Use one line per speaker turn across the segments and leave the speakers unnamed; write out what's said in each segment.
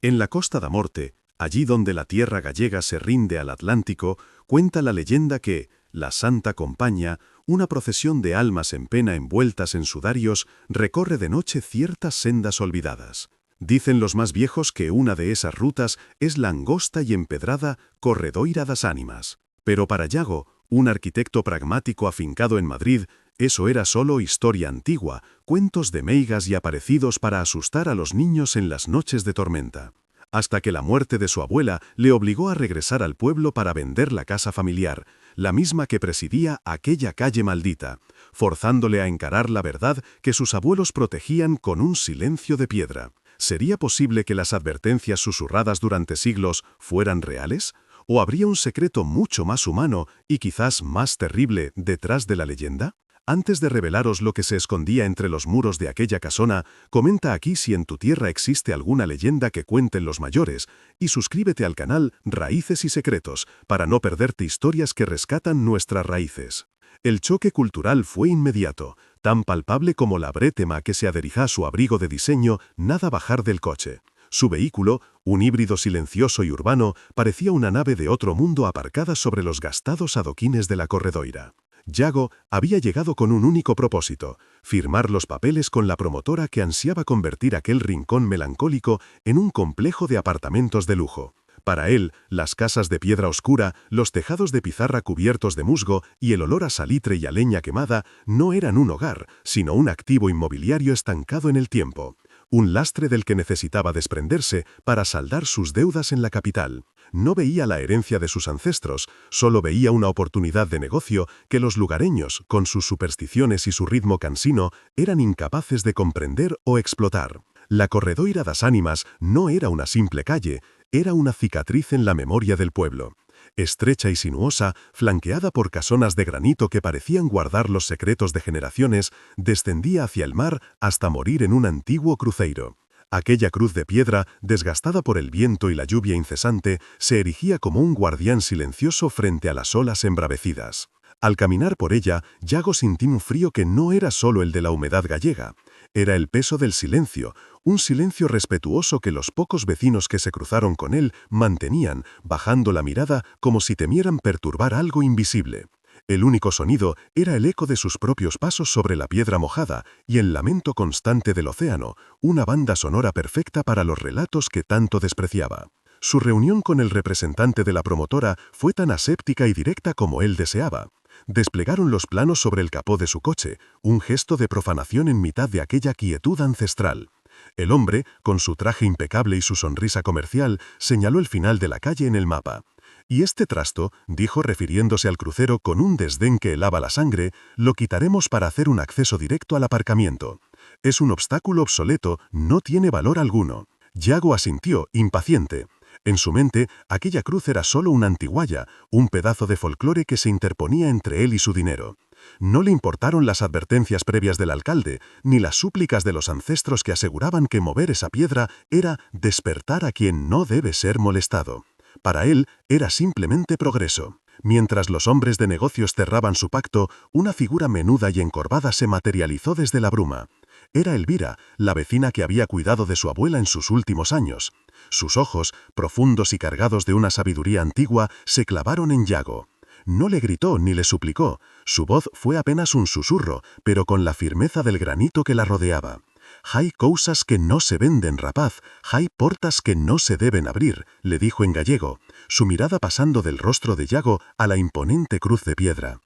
En la Costa da Morte, allí donde la tierra gallega se rinde al Atlántico, cuenta la leyenda que la Santa Compaña, una procesión de almas en pena envueltas en sudarios, recorre de noche ciertas sendas olvidadas. Dicen los más viejos que una de esas rutas es la angosta y empedrada Corredoira das Ánimas. Pero para Yago, un arquitecto pragmático afincado en Madrid, eso era solo historia antigua, cuentos de meigas y aparecidos para asustar a los niños en las noches de tormenta. Hasta que la muerte de su abuela le obligó a regresar al pueblo para vender la casa familiar, la misma que presidía aquella calle maldita, forzándole a encarar la verdad que sus abuelos protegían con un silencio de piedra. ¿Sería posible que las advertencias susurradas durante siglos fueran reales? ¿O habría un secreto mucho más humano y quizás más terrible detrás de la leyenda? Antes de revelaros lo que se escondía entre los muros de aquella casona, comenta aquí si en tu tierra existe alguna leyenda que cuenten los mayores, y suscríbete al canal Raíces y Secretos para no perderte historias que rescatan nuestras raíces. El choque cultural fue inmediato, tan palpable como la brétema que se adherijá a su abrigo de diseño nada bajar del coche. Su vehículo, un híbrido silencioso y urbano, parecía una nave de otro mundo aparcada sobre los gastados adoquines de la Corredoira. Yago había llegado con un único propósito: firmar los papeles con la promotora que ansiaba convertir aquel rincón melancólico en un complejo de apartamentos de lujo. Para él, las casas de piedra oscura, los tejados de pizarra cubiertos de musgo y el olor a salitre y a leña quemada no eran un hogar, sino un activo inmobiliario estancado en el tiempo. Un lastre del que necesitaba desprenderse para saldar sus deudas en la capital. No veía la herencia de sus ancestros, solo veía una oportunidad de negocio que los lugareños, con sus supersticiones y su ritmo cansino, eran incapaces de comprender o explotar. La Corredoira das Ánimas no era una simple calle, era una cicatriz en la memoria del pueblo. Estrecha y sinuosa, flanqueada por casonas de granito que parecían guardar los secretos de generaciones, descendía hacia el mar hasta morir en un antiguo cruceiro. Aquella cruz de piedra, desgastada por el viento y la lluvia incesante, se erigía como un guardián silencioso frente a las olas embravecidas. Al caminar por ella, Yago sintió un frío que no era solo el de la humedad gallega. Era el peso del silencio, un silencio respetuoso que los pocos vecinos que se cruzaron con él mantenían, bajando la mirada como si temieran perturbar algo invisible. El único sonido era el eco de sus propios pasos sobre la piedra mojada y el lamento constante del océano, una banda sonora perfecta para los relatos que tanto despreciaba. Su reunión con el representante de la promotora fue tan aséptica y directa como él deseaba. Desplegaron los planos sobre el capó de su coche, un gesto de profanación en mitad de aquella quietud ancestral. El hombre, con su traje impecable y su sonrisa comercial, señaló el final de la calle en el mapa. Y este trasto, dijo refiriéndose al crucero con un desdén que helaba la sangre, lo quitaremos para hacer un acceso directo al aparcamiento. Es un obstáculo obsoleto, no tiene valor alguno. Yago asintió, impaciente. En su mente, aquella cruz era solo una antigualla, un pedazo de folclore que se interponía entre él y su dinero. No le importaron las advertencias previas del alcalde, ni las súplicas de los ancestros que aseguraban que mover esa piedra era despertar a quien no debe ser molestado. Para él era simplemente progreso. Mientras los hombres de negocios cerraban su pacto, una figura menuda y encorvada se materializó desde la bruma. Era Elvira, la vecina que había cuidado de su abuela en sus últimos años. Sus ojos, profundos y cargados de una sabiduría antigua, se clavaron en Yago. No le gritó ni le suplicó. Su voz fue apenas un susurro, pero con la firmeza del granito que la rodeaba. «Hay cousas que no se venden, rapaz, hay portas que no se deben abrir», le dijo en gallego, su mirada pasando del rostro de Yago a la imponente cruz de piedra.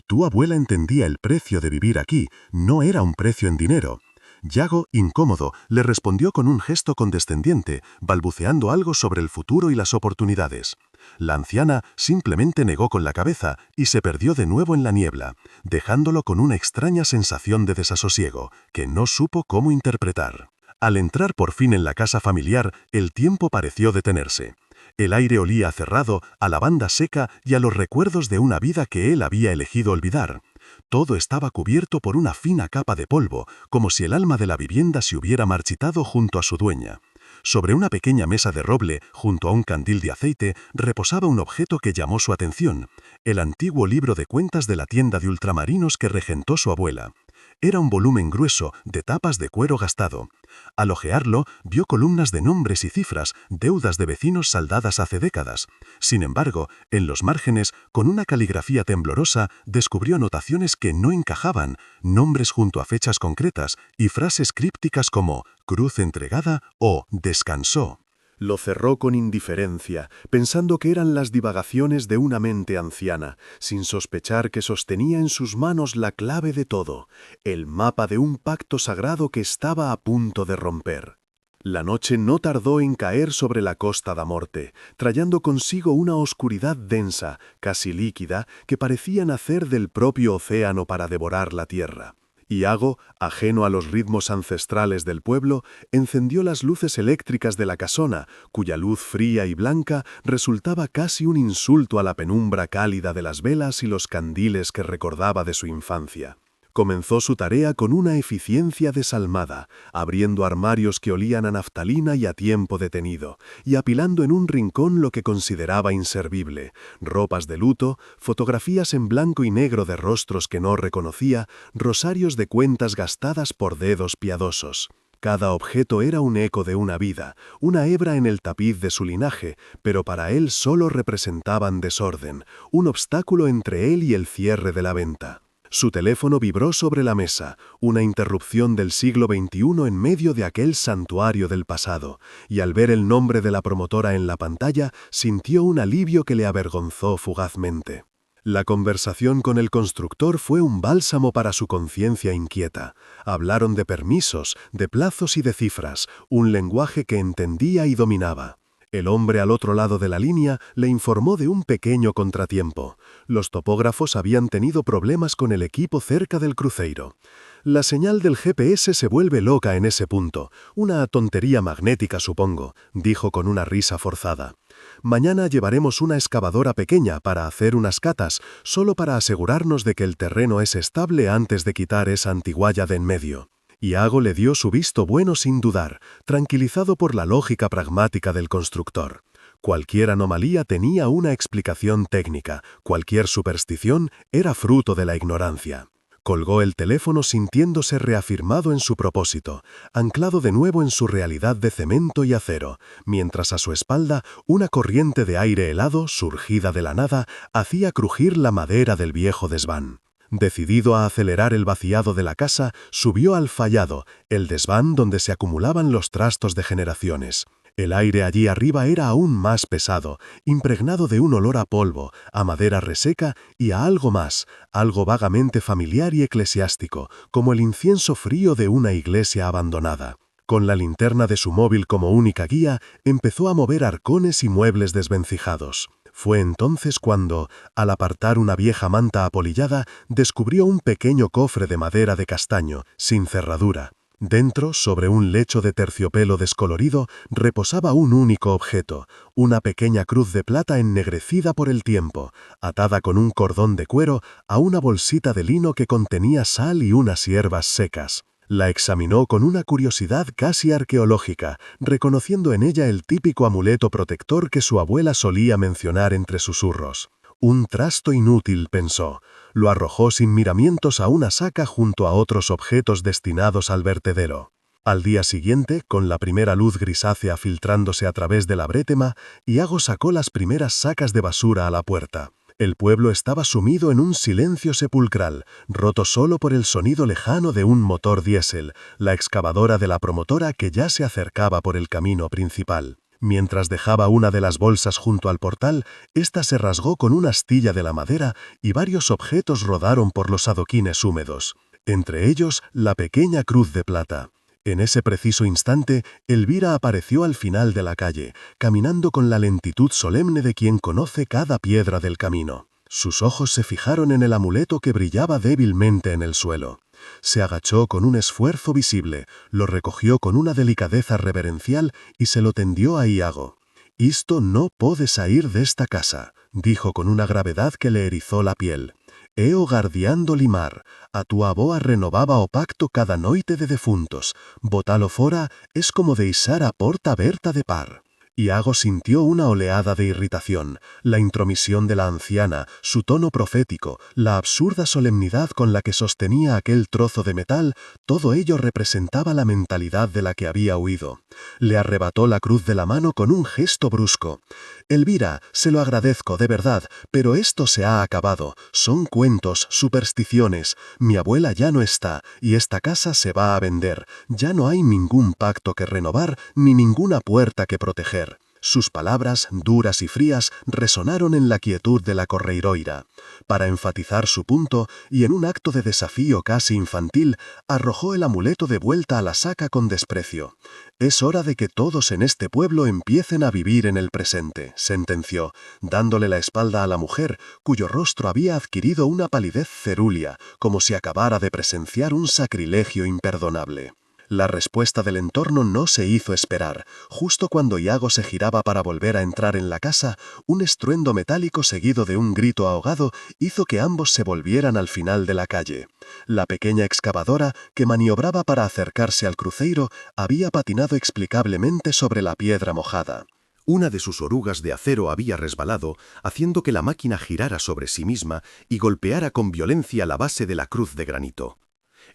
«Tu abuela entendía el precio de vivir aquí, no era un precio en dinero». Yago, incómodo, le respondió con un gesto condescendiente, balbuceando algo sobre el futuro y las oportunidades. La anciana simplemente negó con la cabeza y se perdió de nuevo en la niebla, dejándolo con una extraña sensación de desasosiego, que no supo cómo interpretar. Al entrar por fin en la casa familiar, el tiempo pareció detenerse. El aire olía a cerrado, a lavanda seca y a los recuerdos de una vida que él había elegido olvidar. Todo estaba cubierto por una fina capa de polvo, como si el alma de la vivienda se hubiera marchitado junto a su dueña. Sobre una pequeña mesa de roble, junto a un candil de aceite, reposaba un objeto que llamó su atención: el antiguo libro de cuentas de la tienda de ultramarinos que regentó su abuela. Era un volumen grueso de tapas de cuero gastado. Al ojearlo, vio columnas de nombres y cifras, deudas de vecinos saldadas hace décadas. Sin embargo, en los márgenes, con una caligrafía temblorosa, descubrió anotaciones que no encajaban, nombres junto a fechas concretas y frases crípticas como «cruz entregada» o «descansó». Lo cerró con indiferencia, pensando que eran las divagaciones de una mente anciana, sin sospechar que sostenía en sus manos la clave de todo, el mapa de un pacto sagrado que estaba a punto de romper. La noche no tardó en caer sobre la Costa da Morte, trayendo consigo una oscuridad densa, casi líquida, que parecía nacer del propio océano para devorar la tierra. Iago, ajeno a los ritmos ancestrales del pueblo, encendió las luces eléctricas de la casona, cuya luz fría y blanca resultaba casi un insulto a la penumbra cálida de las velas y los candiles que recordaba de su infancia. Comenzó su tarea con una eficiencia desalmada, abriendo armarios que olían a naftalina y a tiempo detenido, y apilando en un rincón lo que consideraba inservible: ropas de luto, fotografías en blanco y negro de rostros que no reconocía, rosarios de cuentas gastadas por dedos piadosos. Cada objeto era un eco de una vida, una hebra en el tapiz de su linaje, pero para él solo representaban desorden, un obstáculo entre él y el cierre de la venta. Su teléfono vibró sobre la mesa, una interrupción del siglo XXI en medio de aquel santuario del pasado, y al ver el nombre de la promotora en la pantalla, sintió un alivio que le avergonzó fugazmente. La conversación con el constructor fue un bálsamo para su conciencia inquieta. Hablaron de permisos, de plazos y de cifras, un lenguaje que entendía y dominaba. El hombre al otro lado de la línea le informó de un pequeño contratiempo. Los topógrafos habían tenido problemas con el equipo cerca del cruceiro. La señal del GPS se vuelve loca en ese punto. Una tontería magnética, supongo, dijo con una risa forzada. Mañana llevaremos una excavadora pequeña para hacer unas catas, solo para asegurarnos de que el terreno es estable antes de quitar esa antigualla de en medio. Iago le dio su visto bueno sin dudar, tranquilizado por la lógica pragmática del constructor. Cualquier anomalía tenía una explicación técnica, cualquier superstición era fruto de la ignorancia. Colgó el teléfono sintiéndose reafirmado en su propósito, anclado de nuevo en su realidad de cemento y acero, mientras a su espalda una corriente de aire helado, surgida de la nada, hacía crujir la madera del viejo desván. Decidido a acelerar el vaciado de la casa, subió al fallado, el desván donde se acumulaban los trastos de generaciones. El aire allí arriba era aún más pesado, impregnado de un olor a polvo, a madera reseca y a algo más, algo vagamente familiar y eclesiástico, como el incienso frío de una iglesia abandonada. Con la linterna de su móvil como única guía, empezó a mover arcones y muebles desvencijados. Fue entonces cuando, al apartar una vieja manta apolillada, descubrió un pequeño cofre de madera de castaño, sin cerradura. Dentro, sobre un lecho de terciopelo descolorido, reposaba un único objeto, una pequeña cruz de plata ennegrecida por el tiempo, atada con un cordón de cuero a una bolsita de lino que contenía sal y unas hierbas secas. La examinó con una curiosidad casi arqueológica, reconociendo en ella el típico amuleto protector que su abuela solía mencionar entre susurros. Un trasto inútil, pensó. Lo arrojó sin miramientos a una saca junto a otros objetos destinados al vertedero. Al día siguiente, con la primera luz grisácea filtrándose a través de la brétema, Iago sacó las primeras sacas de basura a la puerta. El pueblo estaba sumido en un silencio sepulcral, roto solo por el sonido lejano de un motor diésel, la excavadora de la promotora que ya se acercaba por el camino principal. Mientras dejaba una de las bolsas junto al portal, ésta se rasgó con una astilla de la madera y varios objetos rodaron por los adoquines húmedos. Entre ellos, la pequeña cruz de plata. En ese preciso instante, Elvira apareció al final de la calle, caminando con la lentitud solemne de quien conoce cada piedra del camino. Sus ojos se fijaron en el amuleto que brillaba débilmente en el suelo. Se agachó con un esfuerzo visible, lo recogió con una delicadeza reverencial y se lo tendió a Iago. «Isto no pode sair desta casa», dijo con una gravedad que le erizó la piel. «É o guardián do limar. A túa avoa renovaba o pacto cada noite de defuntos. Botalo fora es como deixar a porta aberta de par».
Iago sintió una oleada de irritación, la intromisión de la anciana, su tono profético, la absurda solemnidad con la que sostenía aquel trozo de metal, todo ello representaba la mentalidad de la que había huido. Le arrebató la cruz de la mano con un gesto brusco. «Elvira, se lo agradezco, de verdad, pero esto se ha acabado. Son cuentos, supersticiones. Mi abuela ya no está, y esta casa se va a vender. Ya no hay ningún pacto que renovar, ni ninguna puerta que proteger». Sus palabras, duras y frías, resonaron en la quietud de la correiroira. Para enfatizar su punto, y en un acto de desafío casi infantil, arrojó el amuleto de vuelta a la saca con desprecio. «Es hora de que todos en este pueblo empiecen a vivir en el presente», sentenció, dándole la espalda a la mujer, cuyo rostro había adquirido una palidez cerúlea, como si acabara de presenciar un sacrilegio imperdonable. La respuesta del entorno no se hizo esperar. Justo cuando Iago se giraba para volver a entrar en la casa, un estruendo metálico seguido de un grito ahogado hizo que ambos se volvieran al final de la calle. La pequeña excavadora, que maniobraba para acercarse al cruceiro, había patinado explicablemente sobre la piedra mojada.
Una de sus orugas de acero había resbalado, haciendo que la máquina girara sobre sí misma y golpeara con violencia la base de la cruz de granito.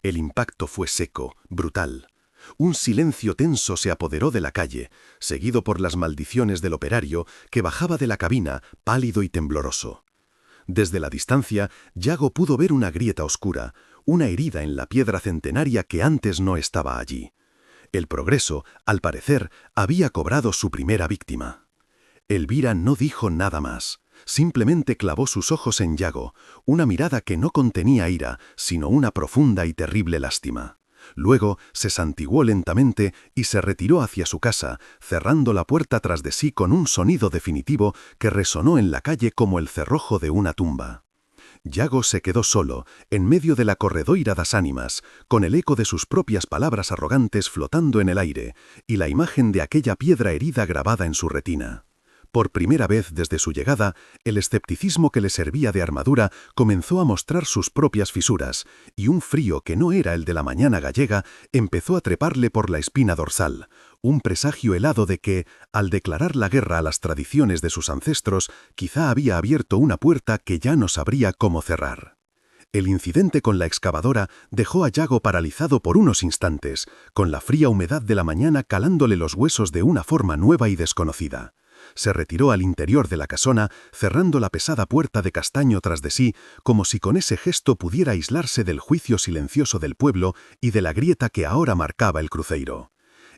El impacto fue seco, brutal. Un silencio tenso se apoderó de la calle, seguido por las maldiciones del operario que bajaba de la cabina, pálido y tembloroso. Desde la distancia, Iago pudo ver una grieta oscura, una herida en la piedra centenaria que antes no estaba allí. El progreso, al parecer, había cobrado su primera víctima. Elvira no dijo nada más. Simplemente clavó sus ojos en Iago, una mirada que no contenía ira, sino una profunda y terrible lástima. Luego se santiguó lentamente y se retiró hacia su casa, cerrando la puerta tras de sí con un sonido definitivo que resonó en la calle como el cerrojo de una tumba. Iago se quedó solo, en medio de la corredoira das ánimas, con el eco de sus propias palabras arrogantes flotando en el aire, y la imagen de aquella piedra herida grabada en su retina. Por primera vez desde su llegada, el escepticismo que le servía de armadura comenzó a mostrar sus propias fisuras, y un frío que no era el de la mañana gallega empezó a treparle por la espina dorsal, un presagio helado de que, al declarar la guerra a las tradiciones de sus ancestros, quizá había abierto una puerta que ya no sabría cómo cerrar. El incidente con la excavadora dejó a Iago paralizado por unos instantes, con la fría humedad de la mañana calándole los huesos de una forma nueva y desconocida. Se retiró al interior de la casona, cerrando la pesada puerta de castaño tras de sí, como si con ese gesto pudiera aislarse del juicio silencioso del pueblo y de la grieta que ahora marcaba el cruceiro.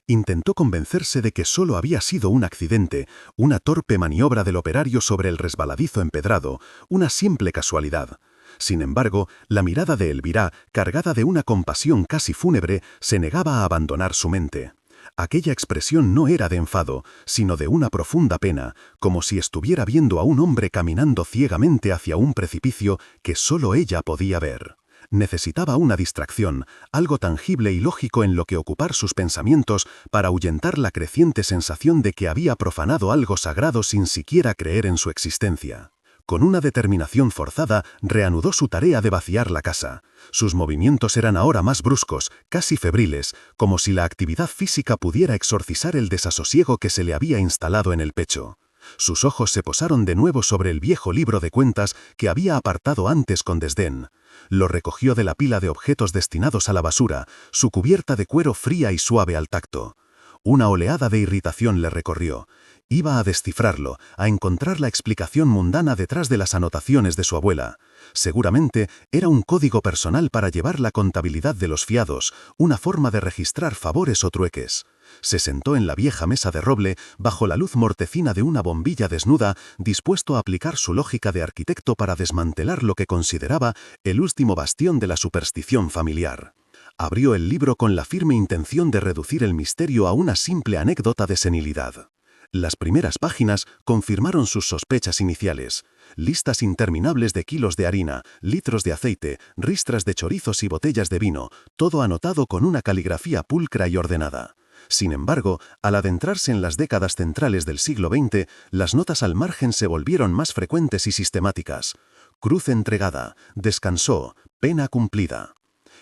Intentó convencerse de que solo había sido un accidente, una torpe maniobra del operario sobre el resbaladizo empedrado, una simple casualidad. Sin embargo, la mirada de Elvira, cargada de una compasión casi fúnebre, se negaba a abandonar su mente. Aquella expresión no era de enfado, sino de una profunda pena, como si estuviera viendo a un hombre caminando ciegamente hacia un precipicio que solo ella podía ver. Necesitaba una distracción, algo tangible y lógico en lo que ocupar sus pensamientos para ahuyentar la creciente sensación de que había profanado algo sagrado sin siquiera creer en su existencia. Con una determinación forzada, reanudó su tarea de vaciar la casa. Sus movimientos eran ahora más bruscos, casi febriles, como si la actividad física pudiera exorcizar el desasosiego que se le había instalado en el pecho. Sus ojos se posaron de nuevo sobre el viejo libro de cuentas que había apartado antes con desdén. Lo recogió de la pila de objetos destinados a la basura, su cubierta de cuero fría y suave al tacto. Una oleada de irritación le recorrió. Iba a descifrarlo, a encontrar la explicación mundana detrás de las anotaciones de su abuela. Seguramente era un código personal para llevar la contabilidad de los fiados, una forma de registrar favores o trueques. Se sentó en la vieja mesa de roble, bajo la luz mortecina de una bombilla desnuda, dispuesto a aplicar su lógica de arquitecto para desmantelar lo que consideraba el último bastión de la superstición familiar. Abrió el libro con la firme intención de reducir el misterio a una simple anécdota de senilidad. Las primeras páginas confirmaron sus sospechas iniciales. Listas interminables de kilos de harina, litros de aceite, ristras de chorizos y botellas de vino, todo anotado con una caligrafía pulcra y ordenada. Sin embargo, al adentrarse en las décadas centrales del siglo XX, las notas al margen se volvieron más frecuentes y sistemáticas. Cruz entregada, descansó, pena cumplida.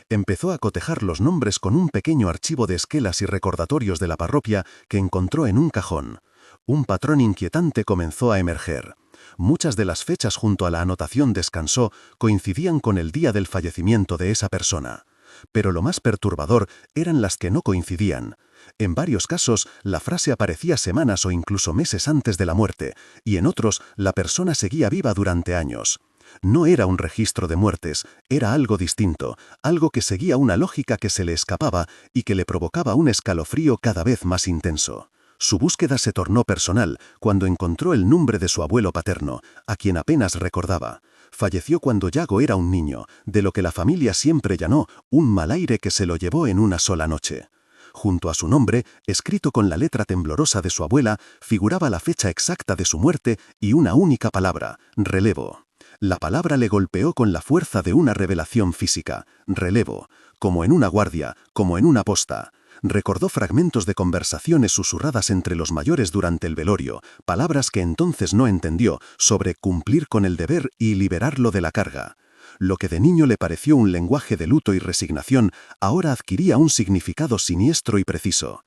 Empezó a cotejar los nombres con un pequeño archivo de esquelas y recordatorios de la parroquia que encontró en un cajón.
Un patrón inquietante comenzó a emerger. Muchas de las fechas junto a la anotación descansó coincidían con el día del fallecimiento de esa persona. Pero lo más perturbador eran las que no coincidían. En varios casos, la frase aparecía semanas o incluso meses antes de la muerte, y en otros, la persona seguía viva durante años. No era un registro de muertes, era algo distinto, algo que seguía una lógica que se le escapaba y que le provocaba un escalofrío cada vez más intenso. Su búsqueda se tornó personal cuando encontró el nombre de su abuelo paterno, a quien apenas recordaba. Falleció cuando Yago era un niño, de lo que la familia siempre llamó un mal aire que se lo llevó en una sola noche. Junto a su nombre, escrito con la letra temblorosa de su abuela, figuraba la fecha exacta de su muerte y una única palabra: relevo. La palabra le golpeó con la fuerza de una revelación física: relevo, como en una guardia, como en una posta. Recordó fragmentos de conversaciones susurradas entre los mayores durante el velorio, palabras que entonces no entendió, sobre cumplir con el deber y liberarlo de la carga. Lo que de niño le pareció un lenguaje de luto y resignación, ahora adquiría un significado siniestro y preciso.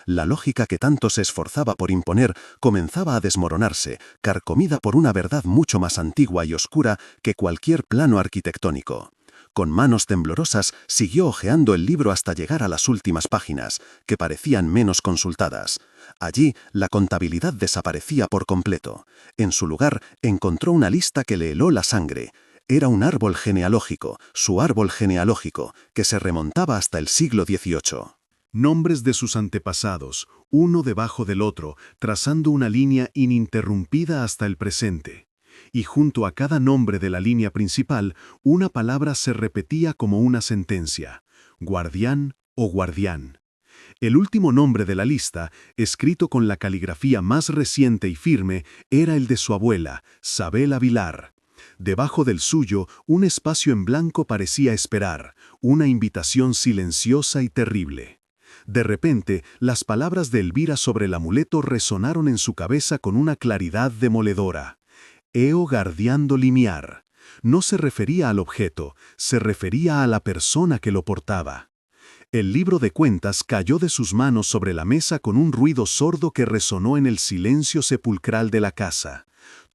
La lógica que tanto se esforzaba por imponer comenzaba a desmoronarse, carcomida por una verdad mucho más antigua y oscura que cualquier plano arquitectónico. Con manos temblorosas siguió hojeando el libro hasta llegar a las últimas páginas, que parecían menos consultadas. Allí, la contabilidad desaparecía por completo. En su lugar, encontró una lista que le heló la sangre. Era un árbol genealógico, su árbol genealógico, que se remontaba hasta el siglo XVIII.
Nombres de sus antepasados, uno debajo del otro, trazando una línea ininterrumpida hasta el presente. Y junto a cada nombre de la línea principal, una palabra se repetía como una sentencia: guardián o guardián. El último nombre de la lista, escrito con la caligrafía más reciente y firme, era el de su abuela, Sabela Vilar. Debajo del suyo, un espacio en blanco parecía esperar, una invitación silenciosa y terrible. De repente, las palabras de Elvira sobre el amuleto resonaron en su cabeza con una claridad demoledora. Eo Guardiando Limiar. No se refería al objeto, se refería a la persona que lo portaba. El libro de cuentas cayó de sus manos sobre la mesa con un ruido sordo que resonó en el silencio sepulcral de la casa.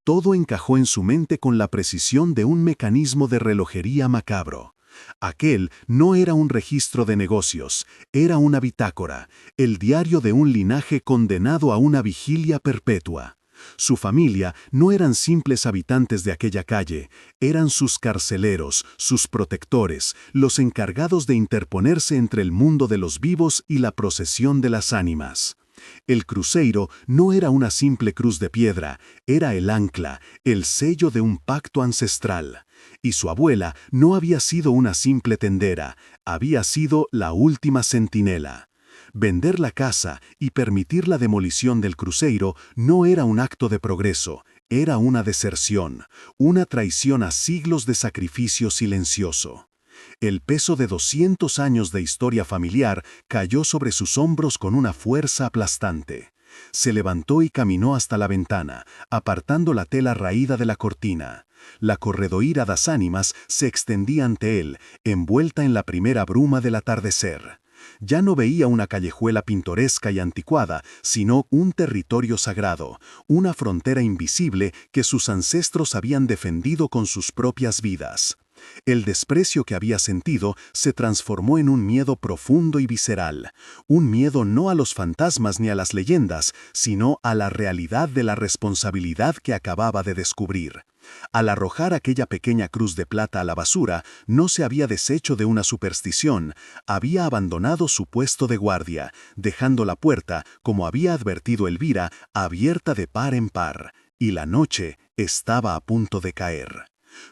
Todo encajó en su mente con la precisión de un mecanismo de relojería macabro. Aquel no era un registro de negocios, era una bitácora, el diario de un linaje condenado a una vigilia perpetua. Su familia no eran simples habitantes de aquella calle, eran sus carceleros, sus protectores, los encargados de interponerse entre el mundo de los vivos y la procesión de las ánimas. El cruceiro no era una simple cruz de piedra, era el ancla, el sello de un pacto ancestral. Y su abuela no había sido una simple tendera, había sido la última centinela. Vender la casa y permitir la demolición del cruceiro no era un acto de progreso, era una deserción, una traición a siglos de sacrificio silencioso. El peso de 200 años de historia familiar cayó sobre sus hombros con una fuerza aplastante. Se levantó y caminó hasta la ventana, apartando la tela raída de la cortina. La corredoira das ánimas se extendía ante él, envuelta en la primera bruma del atardecer. Ya no veía una callejuela pintoresca y anticuada, sino un territorio sagrado, una frontera invisible que sus ancestros habían defendido con sus propias vidas. El desprecio que había sentido se transformó en un miedo profundo y visceral, un miedo no a los fantasmas ni a las leyendas, sino a la realidad de la responsabilidad que acababa de descubrir. Al arrojar aquella pequeña cruz de plata a la basura, no se había deshecho de una superstición, había abandonado su puesto de guardia, dejando la puerta, como había advertido Elvira, abierta de par en par, y la noche estaba a punto de caer.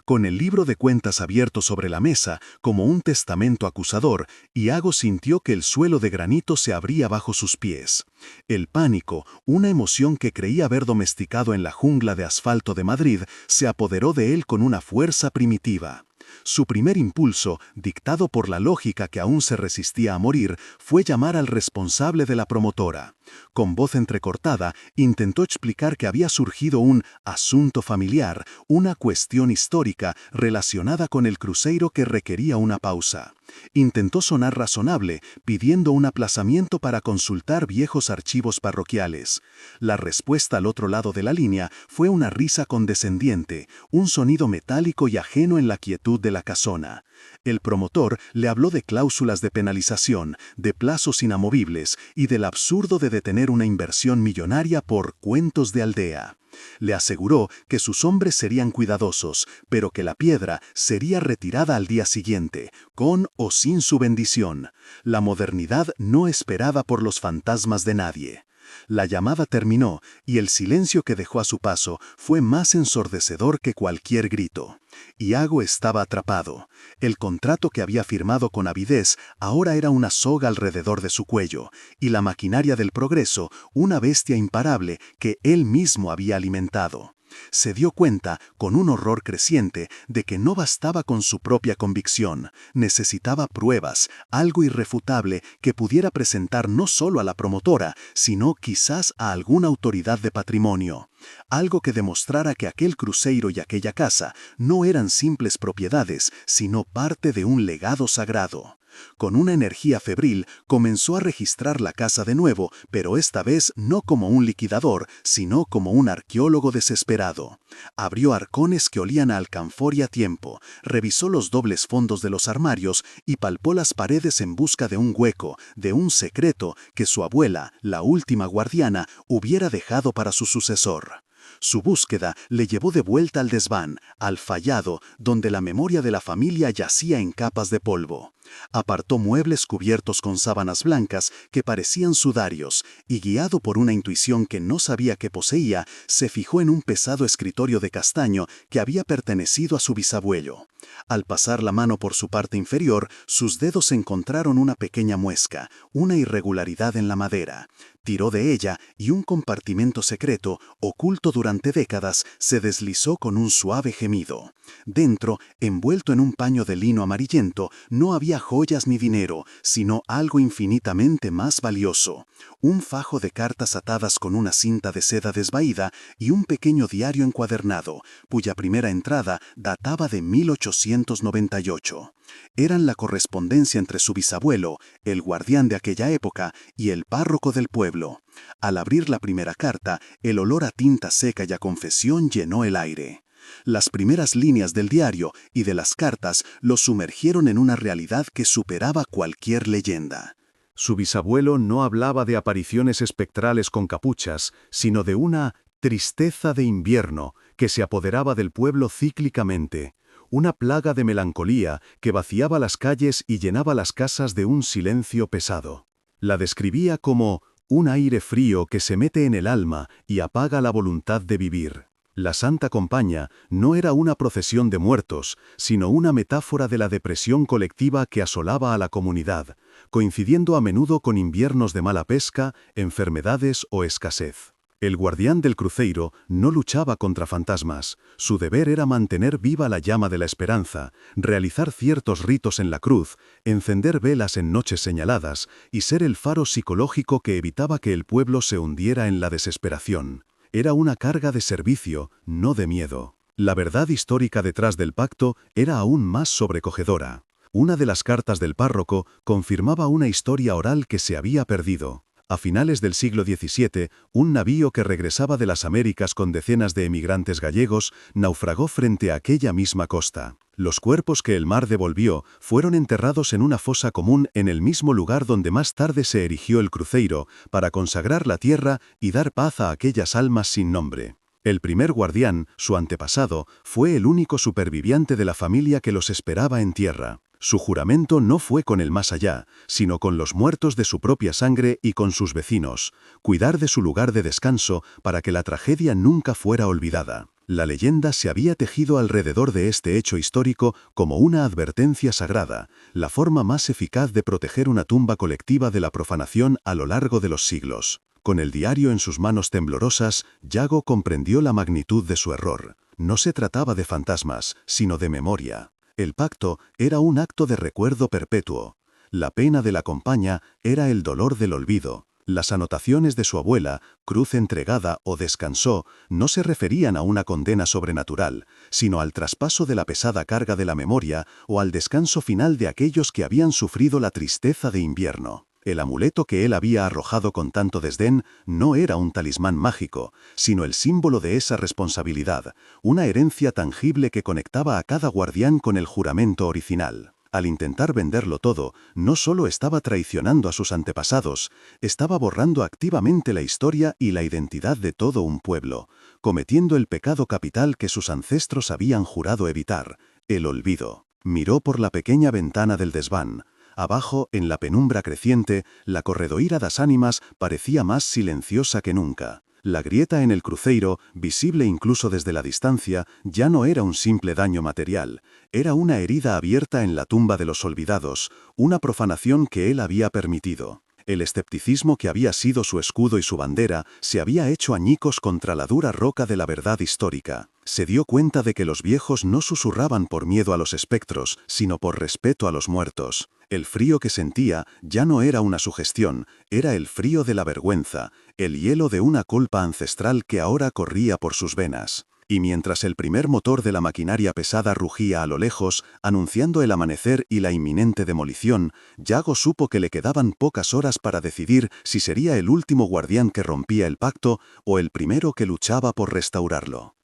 Con el libro de cuentas abierto sobre la mesa, como un testamento acusador, Iago sintió que el suelo de granito se abría bajo sus pies. El pánico, una emoción que creía haber domesticado en la jungla de asfalto de Madrid, se apoderó de él con una fuerza primitiva. Su primer impulso, dictado por la lógica que aún se resistía a morir, fue llamar al responsable de la promotora.
Con voz entrecortada, intentó explicar que había surgido un asunto familiar, una cuestión histórica relacionada con el cruceiro que requería una pausa. Intentó sonar razonable, pidiendo un aplazamiento para consultar viejos archivos parroquiales. La respuesta al otro lado de la línea fue una risa condescendiente, un sonido metálico y ajeno en la quietud de la casona. El promotor le habló de cláusulas de penalización, de plazos inamovibles y del absurdo de detener una inversión millonaria por cuentos de aldea. Le aseguró que sus hombres serían cuidadosos, pero que la piedra sería retirada al día siguiente, con o sin su bendición. La modernidad no esperaba por los fantasmas de nadie. La llamada terminó y el silencio que dejó a su paso fue más ensordecedor que cualquier grito. Iago estaba atrapado. El contrato que había firmado con avidez ahora era una soga alrededor de su cuello, y la maquinaria del progreso una bestia imparable que él mismo había alimentado. Se dio cuenta, con un horror creciente, de que no bastaba con su propia convicción, necesitaba pruebas, algo irrefutable que pudiera presentar no solo a la promotora, sino quizás a alguna autoridad de patrimonio. Algo que demostrara que aquel cruceiro y aquella casa no eran simples propiedades, sino parte de un legado sagrado. Con una energía febril, comenzó a registrar la casa de nuevo, pero esta vez no como un liquidador, sino como un arqueólogo desesperado. Abrió arcones que olían a alcanfor y a tiempo, revisó los dobles fondos de los armarios y palpó las paredes en busca de un hueco, de un secreto que su abuela, la última guardiana, hubiera dejado para su sucesor. Su búsqueda le llevó de vuelta al desván, al fallado, donde la memoria de la familia yacía en capas de polvo. Apartó muebles cubiertos con sábanas blancas que parecían sudarios, y guiado por una intuición que no sabía que poseía, se fijó en un pesado escritorio de castaño que había pertenecido a su bisabuelo. Al pasar la mano por su parte inferior, sus dedos encontraron una pequeña muesca, una irregularidad en la madera. Tiró de ella y un compartimento secreto, oculto durante décadas, se deslizó con un suave gemido. Dentro, envuelto en un paño de lino amarillento, no había joyas ni dinero, sino algo infinitamente más valioso. Un fajo de cartas atadas con una cinta de seda desvaída y un pequeño diario encuadernado, cuya primera entrada databa de 1898. Eran la correspondencia entre su bisabuelo, el guardián de aquella época, y el párroco del pueblo. Al abrir la primera carta, el olor a tinta seca y a confesión llenó el aire. Las primeras líneas del diario y de las cartas lo sumergieron en una realidad que superaba cualquier leyenda.
Su bisabuelo no hablaba de apariciones espectrales con capuchas, sino de una tristeza de invierno que se apoderaba del pueblo cíclicamente, una plaga de melancolía que vaciaba las calles y llenaba las casas de un silencio pesado. La describía como un aire frío que se mete en el alma y apaga la voluntad de vivir. La Santa Compaña no era una procesión de muertos, sino una metáfora de la depresión colectiva que asolaba a la comunidad, coincidiendo a menudo con inviernos de mala pesca, enfermedades o escasez. El guardián del cruceiro no luchaba contra fantasmas. Su deber era mantener viva la llama de la esperanza, realizar ciertos ritos en la cruz, encender velas en noches señaladas y ser el faro psicológico que evitaba que el pueblo se hundiera en la desesperación. Era una carga de servicio, no de miedo. La verdad histórica detrás del pacto era aún más sobrecogedora. Una de las cartas del párroco confirmaba una historia oral que se había perdido. A finales del siglo XVII, un navío que regresaba de las Américas con decenas de emigrantes gallegos naufragó frente a aquella misma costa. Los cuerpos que el mar devolvió fueron enterrados en una fosa común en el mismo lugar donde más tarde se erigió el cruceiro, para consagrar la tierra y dar paz a aquellas almas sin nombre. El primer guardián, su antepasado, fue el único superviviente de la familia que los esperaba en tierra. Su juramento no fue con el más allá, sino con los muertos de su propia sangre y con sus vecinos, cuidar de su lugar de descanso para que la tragedia nunca fuera olvidada. La leyenda se había tejido alrededor de este hecho histórico como una advertencia sagrada, la forma más eficaz de proteger una tumba colectiva de la profanación a lo largo de los siglos. Con el diario en sus manos temblorosas, Iago comprendió la magnitud de su error. No se trataba de fantasmas, sino de memoria. El pacto era un acto de recuerdo perpetuo. La pena de la compañía era el dolor del olvido. Las anotaciones de su abuela, cruz entregada o descansó, no se referían a una condena sobrenatural, sino al traspaso de la pesada carga de la memoria o al descanso final de aquellos que habían sufrido la tristeza de invierno. El amuleto que él había arrojado con tanto desdén no era un talismán mágico, sino el símbolo de esa responsabilidad, una herencia tangible que conectaba a cada guardián con el juramento original. Al intentar venderlo todo, no solo estaba traicionando a sus antepasados, estaba borrando activamente la historia y la identidad de todo un pueblo, cometiendo el pecado capital que sus ancestros habían jurado evitar, el olvido. Miró por la pequeña ventana del desván. Abajo, en la penumbra creciente, la corredoira das ánimas parecía más silenciosa que nunca. La grieta en el cruceiro, visible incluso desde la distancia, ya no era un simple daño material, era una herida abierta en la tumba de los olvidados, una profanación que él había permitido. El escepticismo que había sido su escudo y su bandera se había hecho añicos contra la dura roca de la verdad histórica. Se dio cuenta de que los viejos no susurraban por miedo a los espectros, sino por respeto a los muertos. El frío que sentía ya no era una sugestión, era el frío de la vergüenza, el hielo de una culpa ancestral que ahora corría por sus venas. Y mientras el primer motor de la maquinaria pesada rugía a lo lejos, anunciando el amanecer y la inminente demolición, Yago supo que le quedaban pocas horas para decidir si sería el último guardián que rompía el pacto o el primero que luchaba por restaurarlo.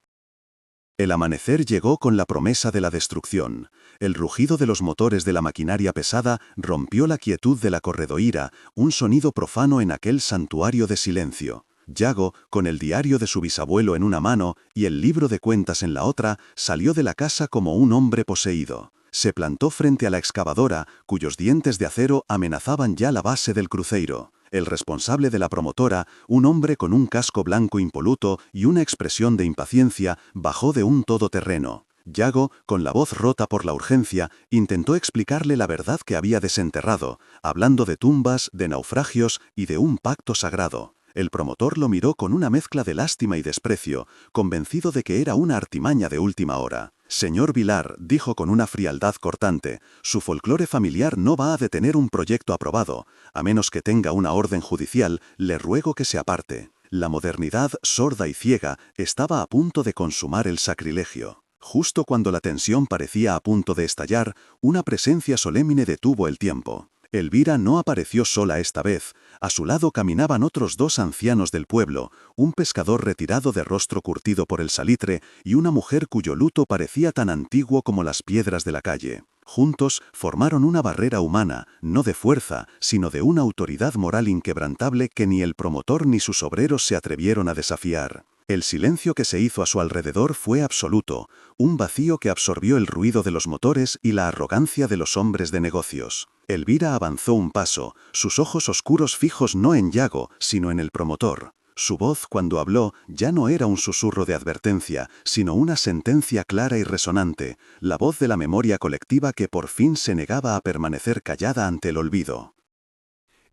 El amanecer llegó con la promesa de la destrucción. El rugido de los motores de la maquinaria pesada rompió la quietud de la corredoira, un sonido profano en aquel santuario de silencio. Yago, con el diario de su bisabuelo en una mano y el libro de cuentas en la otra, salió de la casa como un hombre poseído. Se plantó frente a la excavadora, cuyos dientes de acero amenazaban ya la base del cruceiro. El responsable de la promotora, un hombre con un casco blanco impoluto y una expresión de impaciencia, bajó de un todoterreno. Yago, con la voz rota por la urgencia, intentó explicarle la verdad que había desenterrado, hablando de tumbas, de naufragios y de un pacto sagrado. El promotor lo miró con una mezcla de lástima y desprecio, convencido de que era una artimaña de última hora. «Señor Vilar», dijo con una frialdad cortante, «su folclore familiar no va a detener un proyecto aprobado. A menos que tenga una orden judicial, le ruego que se aparte». La modernidad, sorda y ciega, estaba a punto de consumar el sacrilegio. Justo cuando la tensión parecía a punto de estallar, una presencia solemne detuvo el tiempo. Elvira no apareció sola esta vez. A su lado caminaban otros dos ancianos del pueblo, un pescador retirado de rostro curtido por el salitre y una mujer cuyo luto parecía tan antiguo como las piedras de la calle. Juntos formaron una barrera humana, no de fuerza, sino de una autoridad moral inquebrantable que ni el promotor ni sus obreros se atrevieron a desafiar. El silencio que se hizo a su alrededor fue absoluto, un vacío que absorbió el ruido de los motores y la arrogancia de los hombres de negocios. Elvira avanzó un paso, sus ojos oscuros fijos no en Yago, sino en el promotor. Su voz, cuando habló, ya no era un susurro de advertencia, sino una sentencia clara y resonante, la voz de la memoria colectiva que por fin se negaba a permanecer callada ante el olvido.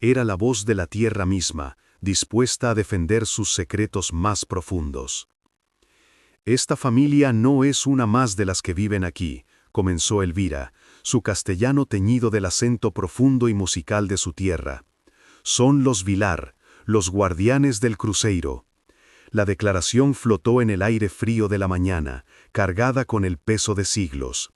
Era la voz de la tierra misma, dispuesta a defender sus secretos más profundos. «Esta familia no es una más de las que viven aquí», comenzó Elvira, su castellano teñido del acento profundo y musical de su tierra. «Son los Vilar, los guardianes del cruceiro». La declaración flotó en el aire frío de la mañana, cargada con el peso de siglos.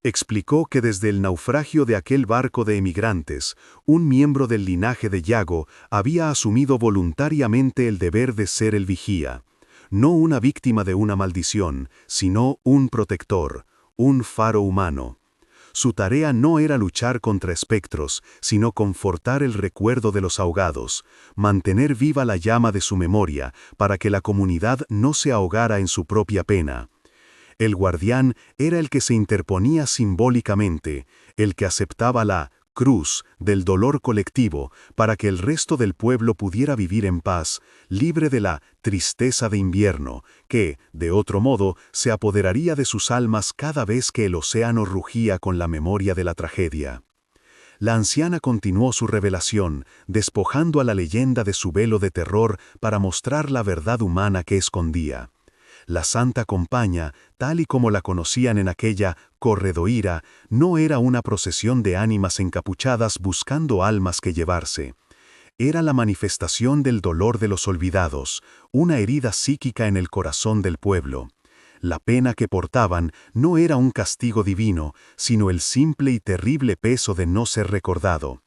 Explicó que desde el naufragio de aquel barco de emigrantes, un miembro del linaje de Yago había asumido voluntariamente el deber de ser el vigía, no una víctima de una maldición, sino un protector, un faro humano. Su tarea no era luchar contra espectros, sino confortar el recuerdo de los ahogados, mantener viva la llama de su memoria para que la comunidad no se ahogara en su propia pena. El guardián era el que se interponía simbólicamente, el que aceptaba la cruz del dolor colectivo para que el resto del pueblo pudiera vivir en paz, libre de la tristeza de invierno, que, de otro modo, se apoderaría de sus almas cada vez que el océano rugía con la memoria de la tragedia. La anciana continuó su revelación, despojando a la leyenda de su velo de terror para mostrar la verdad humana que escondía. La Santa Compaña, tal y como la conocían en aquella corredoira, no era una procesión de ánimas encapuchadas buscando almas que llevarse. Era la manifestación del dolor de los olvidados, una herida psíquica en el corazón del pueblo. La pena que portaban no era un castigo divino, sino el simple y terrible peso de no ser recordado.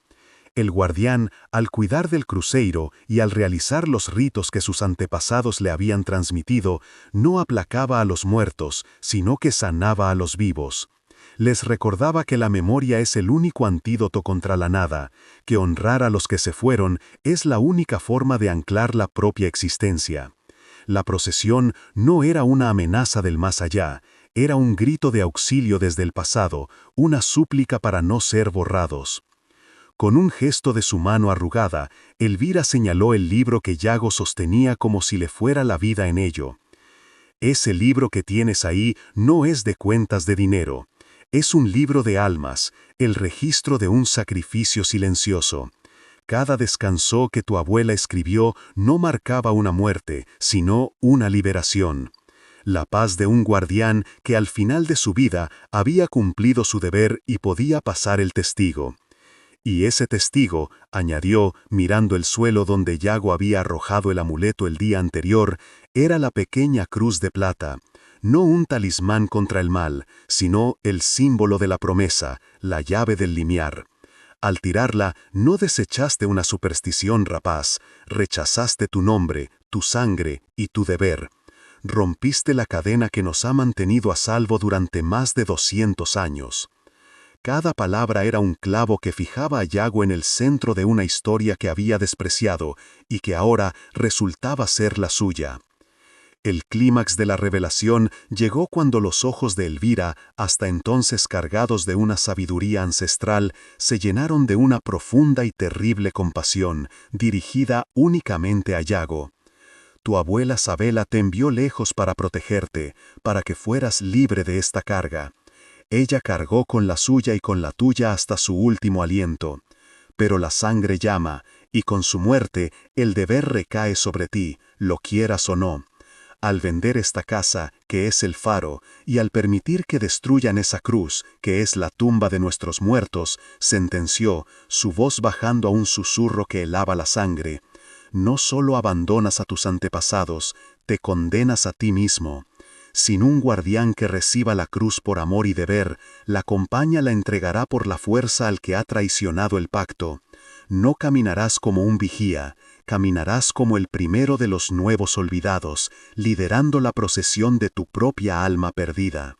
El guardián, al cuidar del cruceiro y al realizar los ritos que sus antepasados le habían transmitido, no aplacaba a los muertos, sino que sanaba a los vivos. Les recordaba que la memoria es el único antídoto contra la nada, que honrar a los que se fueron es la única forma de anclar la propia existencia. La procesión no era una amenaza del más allá, era un grito de auxilio desde el pasado, una súplica para no ser borrados. Con un gesto de su mano arrugada, Elvira señaló el libro que Yago sostenía como si le fuera la vida en ello. Ese libro que tienes ahí no es de cuentas de dinero. Es un libro de almas, el registro de un sacrificio silencioso. Cada descanso que tu abuela escribió no marcaba una muerte, sino una liberación. La paz de un guardián que al final de su vida había cumplido su deber y podía pasar el testigo. Y ese testigo, añadió, mirando el suelo donde Yago había arrojado el amuleto el día anterior, era la pequeña cruz de plata, no un talismán contra el mal, sino el símbolo de la promesa, la llave del limiar. Al tirarla, no desechaste una superstición rapaz, rechazaste tu nombre, tu sangre y tu deber. Rompiste la cadena que nos ha mantenido a salvo durante más de 200 años. Cada palabra era un clavo que fijaba a Yago en el centro de una historia que había despreciado y que ahora resultaba ser la suya. El clímax de la revelación llegó cuando los ojos de Elvira, hasta entonces cargados de una sabiduría ancestral, se llenaron de una profunda y terrible compasión, dirigida únicamente a Yago. Tu abuela Sabela te envió lejos para protegerte, para que fueras libre de esta carga. Ella cargó con la suya y con la tuya hasta su último aliento. Pero la sangre llama, y con su muerte el deber recae sobre ti, lo quieras o no. Al vender esta casa, que es el faro, y al permitir que destruyan esa cruz, que es la tumba de nuestros muertos, sentenció, su voz bajando a un susurro que helaba la sangre, no solo abandonas a tus antepasados, te condenas a ti mismo. Sin un guardián que reciba la cruz por amor y deber, la compañía la entregará por la fuerza al que ha traicionado el pacto. No caminarás como un vigía, caminarás como el primero de los nuevos olvidados, liderando la procesión de tu propia alma perdida.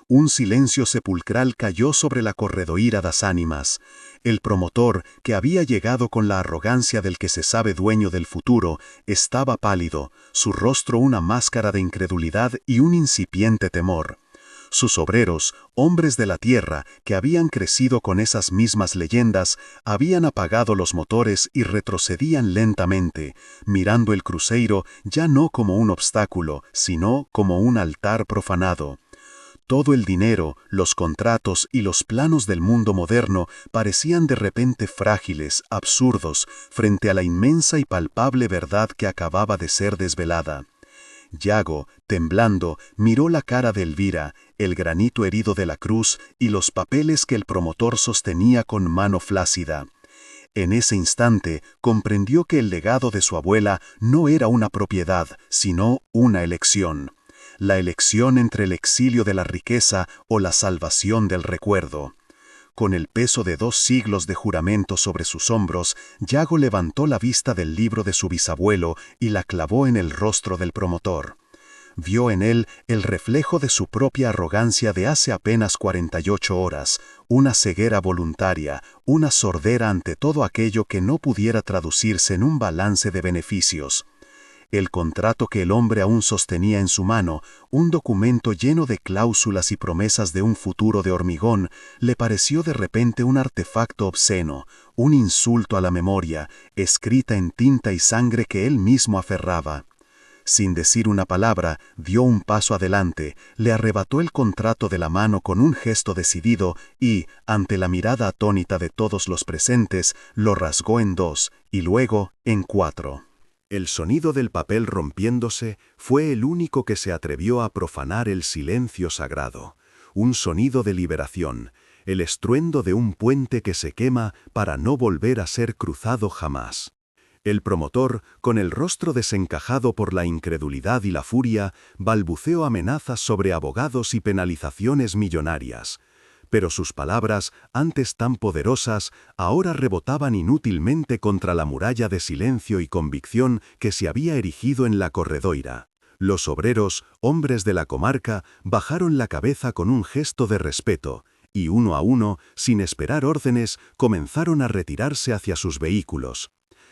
Un silencio sepulcral cayó sobre la corredoira das ánimas. El promotor, que había llegado con la arrogancia del que se sabe dueño del futuro, estaba pálido, su rostro una máscara de incredulidad y un incipiente temor. Sus obreros, hombres de la tierra, que habían crecido con esas mismas leyendas, habían apagado los motores y retrocedían lentamente, mirando el cruceiro ya no como un obstáculo, sino como un altar profanado. Todo el dinero, los contratos y los planos del mundo moderno parecían de repente frágiles, absurdos, frente a la inmensa y palpable verdad que acababa de ser desvelada. Yago, temblando, miró la cara de Elvira, el granito herido de la cruz y los papeles que el promotor sostenía con mano flácida. En ese instante comprendió que el legado de su abuela no era una propiedad, sino una elección. La elección entre el exilio de la riqueza o la salvación del recuerdo. Con el peso de 2 siglos de juramento sobre sus hombros, Yago levantó la vista del libro de su bisabuelo y la clavó en el rostro del promotor. Vio en él el reflejo de su propia arrogancia de hace apenas 48 horas, una ceguera voluntaria, una sordera ante todo aquello que no pudiera traducirse en un balance de beneficios. El contrato que el hombre aún sostenía en su mano, un documento lleno de cláusulas y promesas de un futuro de hormigón, le pareció de repente un artefacto obsceno, un insulto a la memoria, escrita en tinta y sangre que él mismo aferraba. Sin decir una palabra, dio un paso adelante, le arrebató el contrato de la mano con un gesto decidido y, ante la mirada atónita de todos los presentes, lo rasgó en 2 y luego en 4.
El sonido del papel rompiéndose fue el único que se atrevió a profanar el silencio sagrado, un sonido de liberación, el estruendo de un puente que se quema para no volver a ser cruzado jamás. El promotor, con el rostro desencajado por la incredulidad y la furia, balbuceó amenazas sobre abogados y penalizaciones millonarias. Pero sus palabras, antes tan poderosas, ahora rebotaban inútilmente contra la muralla de silencio y convicción que se había erigido en la corredoira. Los obreros, hombres de la comarca, bajaron la cabeza con un gesto de respeto, y uno a uno, sin esperar órdenes, comenzaron a retirarse hacia sus vehículos.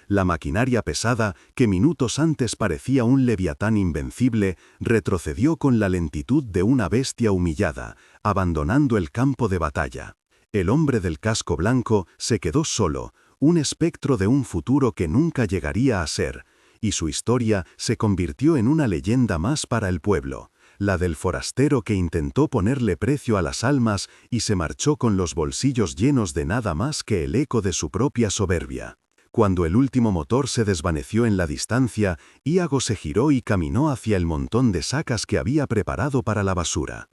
La maquinaria pesada, que minutos antes parecía un leviatán invencible, retrocedió con la lentitud de una bestia humillada, abandonando el campo de batalla. El hombre del casco blanco se quedó solo, un espectro de un futuro que nunca llegaría a ser, y su historia se convirtió en una leyenda más para el pueblo, la del forastero que intentó ponerle precio a las almas y se marchó con los bolsillos llenos de nada más que el eco de su propia soberbia. Cuando el último motor se desvaneció en la distancia, Iago se giró y caminó hacia el montón de sacas que había preparado para la basura.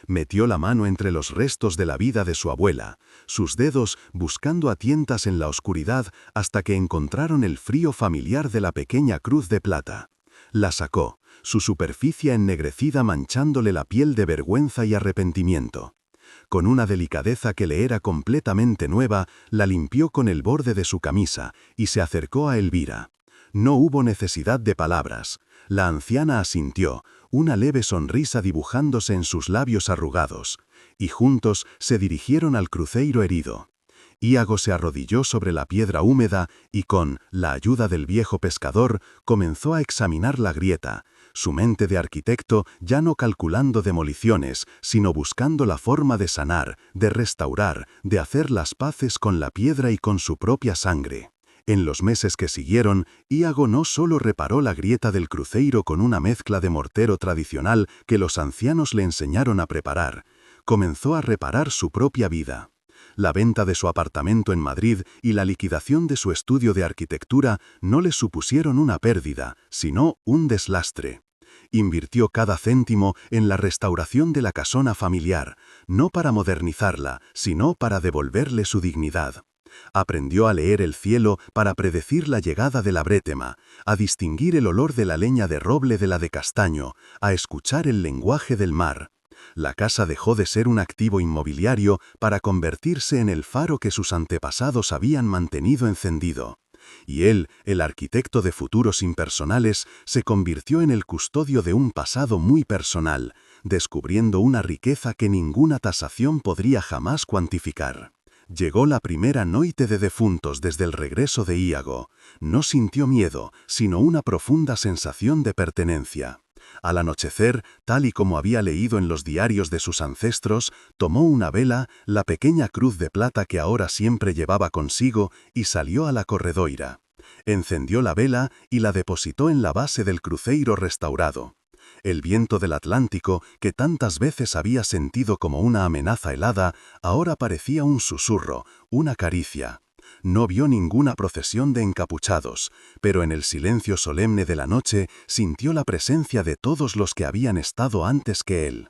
Metió la mano entre los restos de la vida de su abuela, sus dedos buscando a tientas en la oscuridad hasta que encontraron el frío familiar de la pequeña cruz de plata. La sacó, su superficie ennegrecida manchándole la piel de vergüenza y arrepentimiento. Con una delicadeza que le era completamente nueva, la limpió con el borde de su camisa y se acercó a Elvira. No hubo necesidad de palabras. La anciana asintió, una leve sonrisa dibujándose en sus labios arrugados, y juntos se dirigieron al cruceiro herido. Iago se arrodilló sobre la piedra húmeda y con la ayuda del viejo pescador comenzó a examinar la grieta, su mente de arquitecto ya no calculando demoliciones, sino buscando la forma de sanar, de restaurar, de hacer las paces con la piedra y con su propia sangre. En los meses que siguieron, Iago no solo reparó la grieta del cruceiro con una mezcla de mortero tradicional que los ancianos le enseñaron a preparar, comenzó a reparar su propia vida. La venta de su apartamento en Madrid y la liquidación de su estudio de arquitectura no le supusieron una pérdida, sino un deslastre. Invirtió cada céntimo en la restauración de la casona familiar, no para modernizarla, sino para devolverle su dignidad. Aprendió a leer el cielo para predecir la llegada de la brétema, a distinguir el olor de la leña de roble de la de castaño, a escuchar el lenguaje del mar. La casa dejó de ser un activo inmobiliario para convertirse en el faro que sus antepasados habían mantenido encendido. Y él, el arquitecto de futuros impersonales, se convirtió en el custodio de un pasado muy personal, descubriendo una riqueza que ninguna tasación podría jamás cuantificar. Llegó la primera noite de defuntos desde el regreso de Iago. No sintió miedo, sino una profunda sensación de pertenencia. Al anochecer, tal y como había leído en los diarios de sus ancestros, tomó una vela, la pequeña cruz de plata que ahora siempre llevaba consigo, y salió a la corredoira. Encendió la vela y la depositó en la base del cruceiro restaurado. El viento del Atlántico, que tantas veces había sentido como una amenaza helada, ahora parecía un susurro, una caricia. No vio ninguna procesión de encapuchados, pero en el silencio solemne de la noche sintió la presencia de todos los que habían estado antes que él.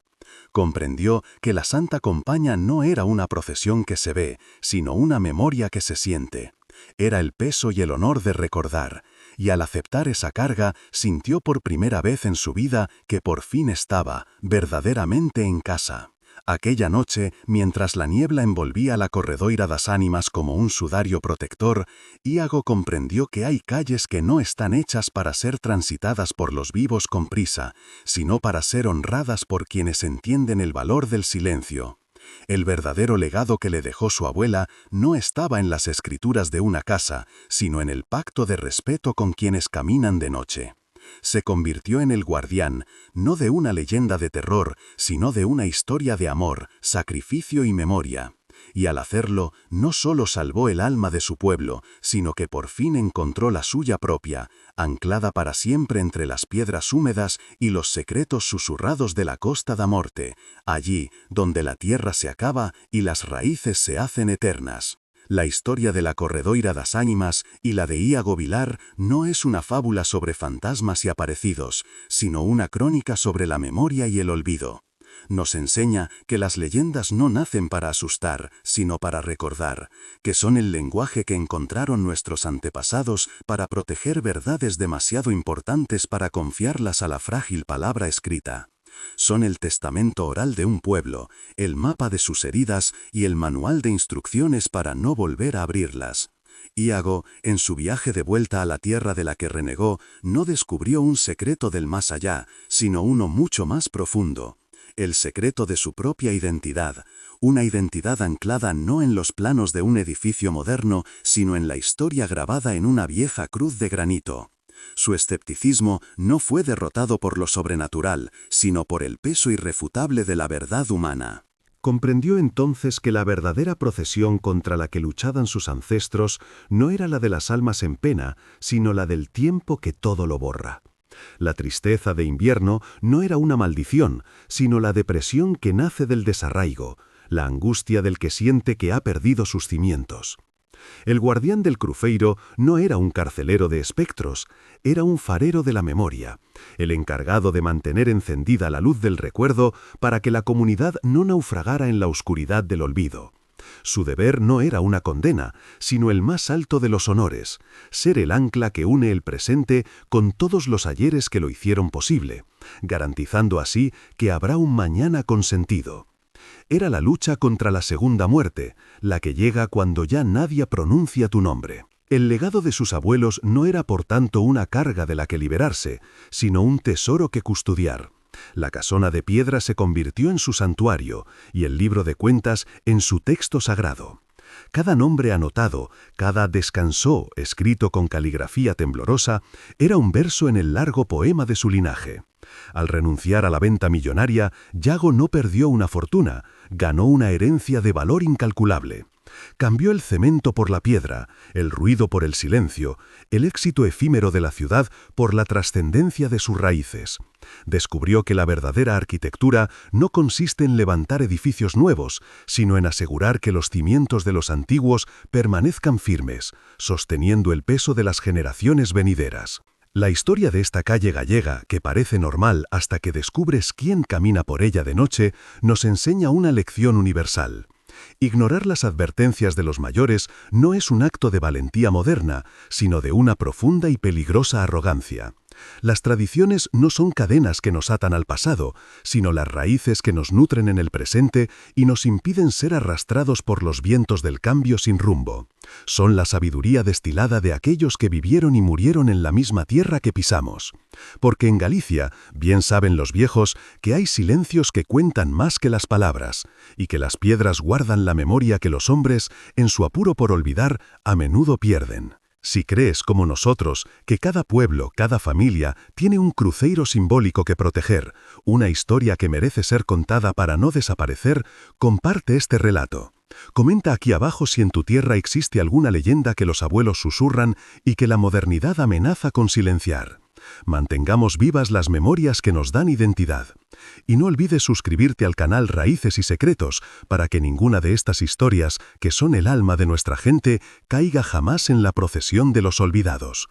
Comprendió que la Santa Compaña no era una procesión que se ve, sino una memoria que se siente. Era el peso y el honor de recordar, y al aceptar esa carga sintió por primera vez en su vida que por fin estaba verdaderamente en casa. Aquella noche, mientras la niebla envolvía la corredoira das ánimas como un sudario protector, Iago comprendió que hay calles que no están hechas para ser transitadas por los vivos con prisa, sino para ser honradas por quienes entienden el valor del silencio. El verdadero legado que le dejó su abuela no estaba en las escrituras de una casa, sino en el pacto de respeto con quienes caminan de noche. Se convirtió en el guardián, no de una leyenda de terror, sino de una historia de amor, sacrificio y memoria. Y al hacerlo, no solo salvó el alma de su pueblo, sino que por fin encontró la suya propia, anclada para siempre entre las piedras húmedas y los secretos susurrados de la Costa da Morte, allí donde la tierra se acaba y las raíces se hacen eternas. La historia de la corredoira das ánimas y la de Iago Vilar no es una fábula sobre fantasmas y aparecidos, sino una crónica sobre la memoria y el olvido.
Nos enseña que las leyendas no nacen para asustar, sino para recordar, que son el lenguaje que encontraron nuestros antepasados para proteger verdades demasiado importantes para confiarlas a la frágil palabra escrita. Son el testamento oral de un pueblo, el mapa de sus heridas y el manual de instrucciones para no volver a abrirlas. Iago, en su viaje de vuelta a la tierra de la que renegó, no descubrió un secreto del más allá, sino uno mucho más profundo. El secreto de su propia identidad, una identidad anclada no en los planos de un edificio moderno, sino en la historia grabada en una vieja cruz de granito. Su escepticismo no fue derrotado por lo sobrenatural, sino por el peso irrefutable de la verdad humana.
Comprendió entonces que la verdadera procesión contra la que luchaban sus ancestros no era la de las almas en pena, sino la del tiempo que todo lo borra. La tristeza de invierno no era una maldición, sino la depresión que nace del desarraigo, la angustia del que siente que ha perdido sus cimientos. El guardián del Cruceiro no era un carcelero de espectros, era un farero de la memoria, el encargado de mantener encendida la luz del recuerdo para que la comunidad no naufragara en la oscuridad del olvido. Su deber no era una condena, sino el más alto de los honores, ser el ancla que une el presente con todos los ayeres que lo hicieron posible, garantizando así que habrá un mañana con sentido. Era la lucha contra la segunda muerte, la que llega cuando ya nadie pronuncia tu nombre. El legado de sus abuelos no era por tanto una carga de la que liberarse, sino un tesoro que custodiar. La casona de piedra se convirtió en su santuario y el libro de cuentas en su texto sagrado. Cada nombre anotado, cada descansó escrito con caligrafía temblorosa, era un verso en el largo poema de su linaje. Al renunciar a la venta millonaria, Yago no perdió una fortuna, ganó una herencia de valor incalculable. Cambió el cemento por la piedra, el ruido por el silencio, el éxito efímero de la ciudad por la trascendencia de sus raíces. Descubrió que la verdadera arquitectura no consiste en levantar edificios nuevos, sino en asegurar que los cimientos de los antiguos permanezcan firmes, sosteniendo el peso de las generaciones venideras. La historia de esta calle gallega, que parece normal hasta que descubres quién camina por ella de noche, nos enseña una lección universal. Ignorar las advertencias de los mayores no es un acto de valentía moderna, sino de una profunda y peligrosa arrogancia. Las tradiciones no son cadenas que nos atan al pasado, sino las raíces que nos nutren en el presente y nos impiden ser arrastrados por los vientos del cambio sin rumbo. Son la sabiduría destilada de aquellos que vivieron y murieron en la misma tierra que pisamos. Porque en Galicia, bien saben los viejos, que hay silencios que cuentan más que las palabras, y que las piedras guardan la memoria que los hombres, en su apuro por olvidar, a menudo pierden. Si crees, como nosotros, que cada pueblo, cada familia, tiene un cruceiro simbólico que proteger, una historia que merece ser contada para no desaparecer, comparte este relato. Comenta aquí abajo si en tu tierra existe alguna leyenda que los abuelos susurran y que la modernidad amenaza con silenciar. Mantengamos vivas las memorias que nos dan identidad. Y no olvides suscribirte al canal Raíces y Secretos para que ninguna de estas historias, que son el alma de nuestra gente, caiga jamás en la procesión de los olvidados.